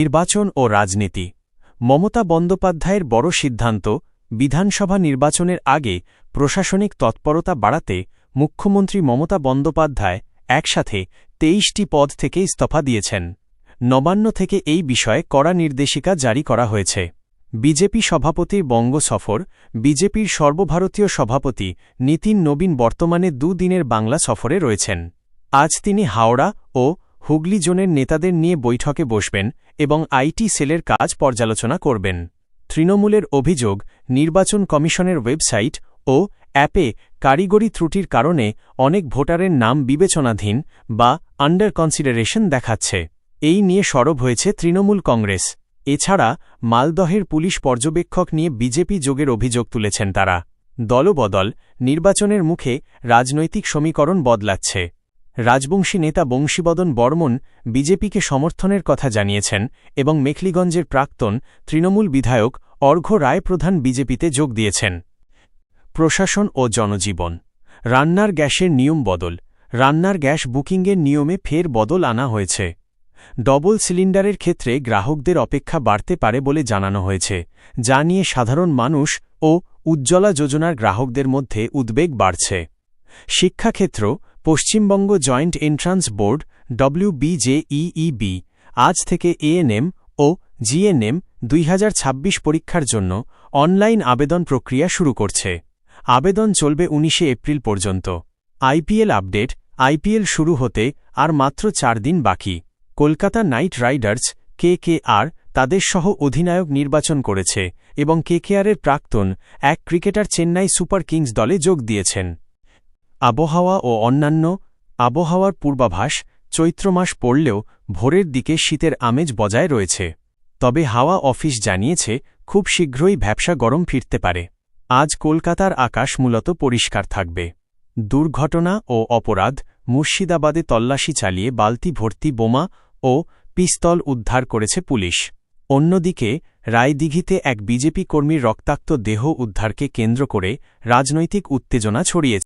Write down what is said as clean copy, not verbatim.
নির্বাচন ও রাজনীতি। মমতা বন্দ্যোপাধ্যায়ের বড় সিদ্ধান্ত, বিধানসভা নির্বাচনের আগে প্রশাসনিক তৎপরতা বাড়াতে মুখ্যমন্ত্রী মমতা বন্দ্যোপাধ্যায় একসাথে ২৩টি পদ থেকে ইস্তফা দিয়েছেন। নবান্ন থেকে এই বিষয়ে কড়া নির্দেশিকা জারি করা হয়েছে। বিজেপি সভাপতির বঙ্গ সফর। বিজেপির সর্বভারতীয় সভাপতি নীতিন নবীন বর্তমানে দুদিনের বাংলা সফরে রয়েছেন। আজ তিনি হাওড়া ও হুগলি জোনের নেতাদের নিয়ে বৈঠকে বসবেন এবং আইটি সেলের কাজ পর্যালোচনা করবেন। তৃণমূলের অভিযোগ, নির্বাচন কমিশনের ওয়েবসাইট ও অ্যাপে কারিগরি ত্রুটির কারণে অনেক ভোটারের নাম বিবেচনাধীন বা আন্ডার কনসিডারেশন দেখাচ্ছে। এই নিয়ে সরব হয়েছে তৃণমূল কংগ্রেস। এছাড়া মালদহের পুলিশ পর্যবেক্ষক নিয়ে বিজেপি যোগের অভিযোগ তুলেছেন তারা। দলবদল, নির্বাচনের মুখে রাজনৈতিক সমীকরণ বদলাচ্ছে। রাজবংশী নেতা বংশীবদন বর্মন বিজেপিকে সমর্থনের কথা জানিয়েছেন এবং মেখলিগঞ্জের প্রাক্তন তৃণমূল বিধায়ক অর্ঘ্য রায় প্রধান বিজেপিতে যোগ দিয়েছেন। প্রশাসন ও জনজীবন। রান্নার গ্যাসের নিয়ম বদল। রান্নার গ্যাস বুকিংয়ের নিয়মে ফের বদল আনা হয়েছে। ডবল সিলিন্ডারের ক্ষেত্রে গ্রাহকদের অপেক্ষা বাড়তে পারে বলে জানানো হয়েছে, যা নিয়ে সাধারণ মানুষ ও উজ্জ্বলা যোজনার গ্রাহকদের মধ্যে উদ্বেগ বাড়ছে। শিক্ষাক্ষেত্র। Paschimbanga joint entrance board WBJEEB আজ থেকে এএনএম ও জিএনএম 2026 পরীক্ষার জন্য অনলাইন আবেদন প্রক্রিয়া শুরু করছে। আবেদন চলবে 19 এপ্রিল পর্যন্ত। IPL update. আইপিএল শুরু হতে আর মাত্র 4 দিন বাকি। কলকাতা নাইট রাইডার্স KKR তাদের সহ অধিনায়ক নির্বাচন করেছে এবং KKRের প্রাক্তন এক ক্রিকেটার চেন্নাই সুপার কিংস দলে যোগ দিয়েছেন। আবহাওয়া ও অন্যান্য। আবহাওয়ার পূর্বাভাস, চৈত্র মাস পড়লেও ভোরের দিকে শীতের আমেজ বজায় রয়েছে। তবে হাওয়া অফিস জানিয়েছে খুব শীঘ্রই ভ্যাপসা গরম ফিরতে পারে। আজ কলকাতার আকাশ মূলত পরিষ্কার থাকবে। দুর্ঘটনা ও অপরাধ। মুর্শিদাবাদে তল্লাশি চালিয়ে বালতি ভর্তি বোমা ও পিস্তল উদ্ধার করেছে পুলিশ। অন্যদিকে রায়দিঘিতে এক বিজেপি কর্মীর রক্তাক্ত দেহ উদ্ধারকে কেন্দ্র করে রাজনৈতিক উত্তেজনা ছড়িয়েছে।